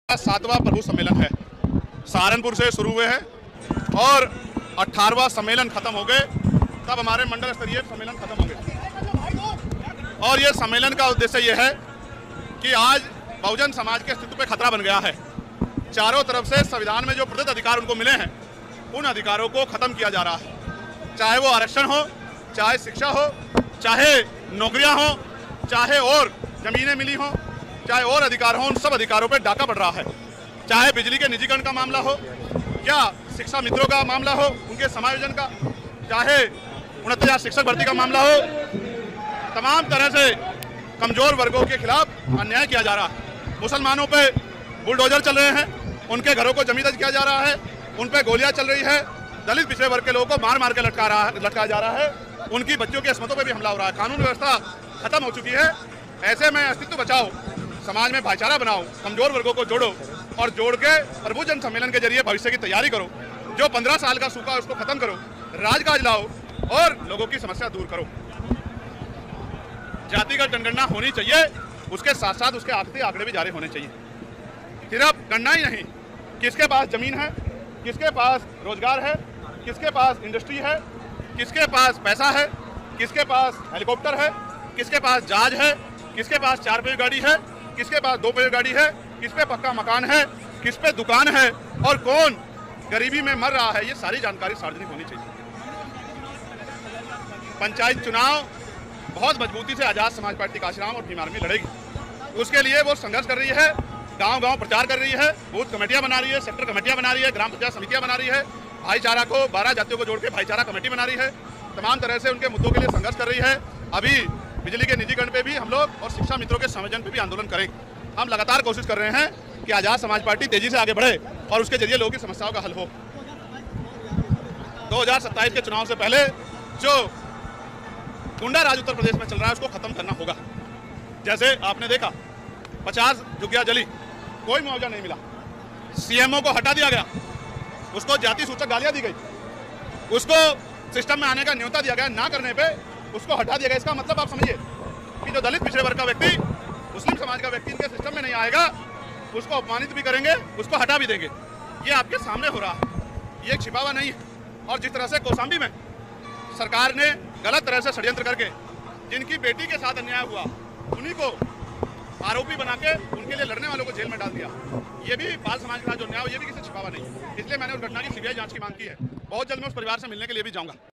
7वां प्रभु सम्मेलन है, सहारनपुर से शुरू हुए हैं और 18वां सम्मेलन खत्म हो गए तब हमारे मंडल स्तरीय सम्मेलन खत्म होंगे। और ये सम्मेलन का उद्देश्य ये है कि आज बहुजन समाज के अस्तित्व पे खतरा बन गया है। चारों तरफ से संविधान में जो प्रदत्त अधिकार उनको मिले हैं उन अधिकारों को खत्म किया जा रहा है, चाहे वो आरक्षण हो, चाहे शिक्षा हो, चाहे नौकरियां हो, चाहे और जमीनें मिली हों, चाहे और अधिकार हो, उन सब अधिकारों पर डाका पड़ रहा है। चाहे बिजली के निजीकरण का मामला हो या शिक्षा मित्रों का मामला हो, उनके समायोजन का, चाहे 69,000 शिक्षक भर्ती का मामला हो, तमाम तरह से कमजोर वर्गों के खिलाफ अन्याय किया जा रहा है। मुसलमानों पे बुलडोजर चल रहे हैं, उनके घरों को जमींदोज किया जा रहा है, उन पे गोलियां चल रही है, दलित पिछड़े वर्ग के लोगों को मार मार के लटकाया जा रहा है, उनकी बच्चों की अस्मतों पे भी हमला हो रहा है। कानून व्यवस्था खत्म हो चुकी है। ऐसे में अस्तित्व बचाओ, समाज में भाईचारा बनाओ, कमजोर वर्गों को जोड़ो और जोड़ के प्रभु जन सम्मेलन के जरिए भविष्य की तैयारी करो। जो 15 साल का सूखा उसको खत्म करो, राजकाज लाओ और लोगों की समस्या दूर करो। जातिगत जनगणना होनी चाहिए, उसके साथ साथ उसके आर्थिक आंकड़े भी जारी होने चाहिए। सिर्फ गणना ही नहीं, किसके पास जमीन है, किसके पास रोजगार है, किसके पास इंडस्ट्री है, किसके पास पैसा है, किसके पास हेलीकॉप्टर है, किसके पास जहाज है, किसके पास 4 पहिया गाड़ी है, किसके पास 2 पहिया गाड़ी है, किस पे पक्का मकान है, किस पे दुकान है और कौन गरीबी में मर रहा है, ये सारी जानकारी सार्वजनिक होनी चाहिए। पंचायत चुनाव बहुत मजबूती से आजाद समाज पार्टी काशीराम और भीम आर्मी लड़ेगी। उसके लिए वो संघर्ष कर रही है, गांव-गांव प्रचार कर रही है, बूथ कमेटियां बना रही है, सेक्टर कमेटियां बना रही है, ग्राम पंचायत समितियां बना रही है, भाईचारा को 12 जातियों को जोड़ के भाईचारा कमेटी बना रही है, तमाम तरह से उनके मुद्दों के लिए संघर्ष कर रही है। अभी बिजली के निजीकरण पे भी हम लोग और शिक्षा मित्रों के संयोजन पे भी आंदोलन करेंगे। हम लगातार कोशिश कर रहे हैं कि आजाद समाज पार्टी तेजी से आगे बढ़े और उसके जरिए लोगों की समस्याओं का हल हो। 2027 के चुनाव से पहले जो गुंडा राज उत्तर प्रदेश में चल रहा है उसको खत्म करना होगा। जैसे आपने देखा 50 झुग्गियां जली, कोई मुआवजा नहीं मिला, सीएमओ को हटा दिया गया, उसको जाति सूचक गालियां दी गई, उसको सिस्टम में आने का न्योता दिया गया, ना करने पे उसको हटा दिया गया। इसका मतलब आप समझिए कि जो दलित पिछड़े वर्ग का व्यक्ति, मुस्लिम समाज का व्यक्ति इनके सिस्टम में नहीं आएगा, उसको अपमानित भी करेंगे, उसको हटा भी देंगे। ये आपके सामने हो रहा है, ये छिपा हुआ नहीं है। और जिस तरह से कौशाम्बी में सरकार ने गलत तरह से षड्यंत्र करके जिनकी बेटी के साथ अन्याय हुआ उन्हीं को आरोपी बना के उनके लिए लड़ने वालों को जेल में डाल दिया, ये भी बाल समाज के साथ जो अन्याय हो, ये भी किसी छिपा हुआ नहीं। इसलिए मैंने उस घटना की सीबीआई जांच की मांग की है। बहुत जल्द मैं उस परिवार से मिलने के लिए भी जाऊंगा।